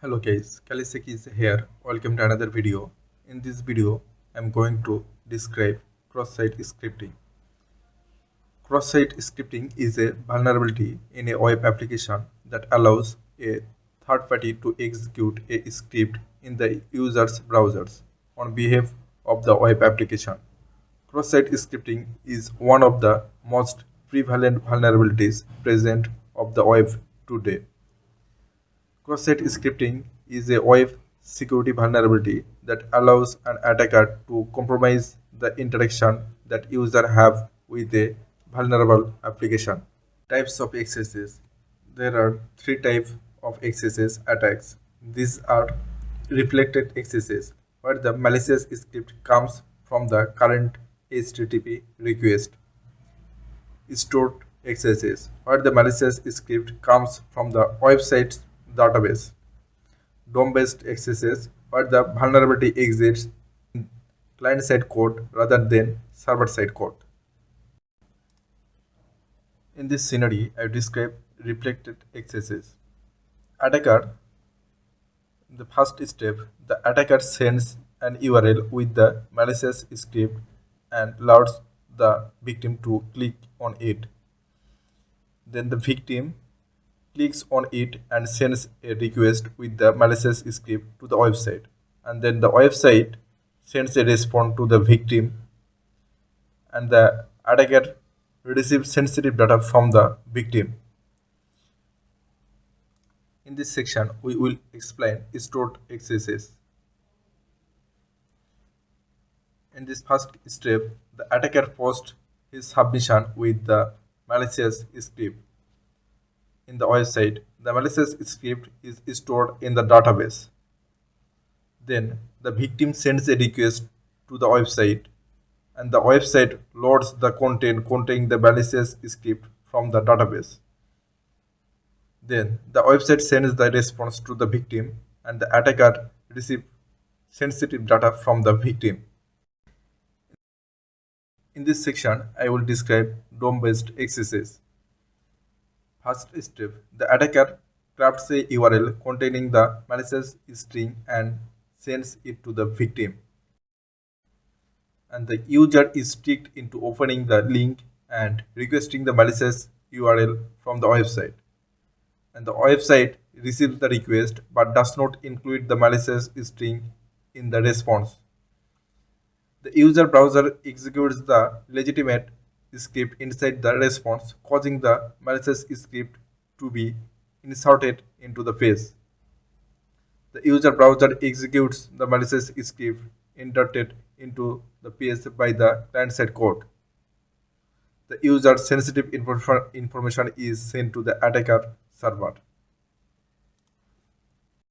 Hello guys, Kalisek is here. Welcome to another video. In this video, I'm going to describe cross-site scripting. Cross-site scripting is a vulnerability in a web application that allows a third party to execute a script in the user's browsers on behalf of the web application. Cross-site scripting is one of the most prevalent vulnerabilities present of the web today. Cross-site scripting is a web security vulnerability that allows an attacker to compromise the interaction that users have with a vulnerable application. Types of XSS. There are three types of XSS attacks. These are reflected XSS, where the malicious script comes from the current HTTP request. Stored XSS, where the malicious script comes from the website's database. DOM-Based XSS, where the vulnerability exists in client-side code rather than server-side code. In this scenario, I describe reflected XSS. Attacker, the first step, the attacker sends an URL with the malicious script and allows the victim to click on it. Then the victim clicks on it and sends a request with the malicious script to the website, and then the website sends a response to the victim, and the attacker receives sensitive data from the victim. In this section we will explain stored XSS. In this first step, the attacker posts his submission with the malicious script in the website. The malicious script is stored in the database. Then the victim sends a request to the website, and the website loads the content containing the malicious script from the database. Then the website sends the response to the victim, and the attacker receives sensitive data from the victim. In this section, I will describe DOM-based XSS. First step, the attacker crafts a URL containing the malicious string and sends it to the victim. And the user is tricked into opening the link and requesting the malicious URL from the website. And the website receives the request but does not include the malicious string in the response. The user browser executes the legitimate script inside the response, causing the malicious script to be inserted into the page. The user browser executes the malicious script inserted into the page by the client-side code. The user sensitive information is sent to the attacker server.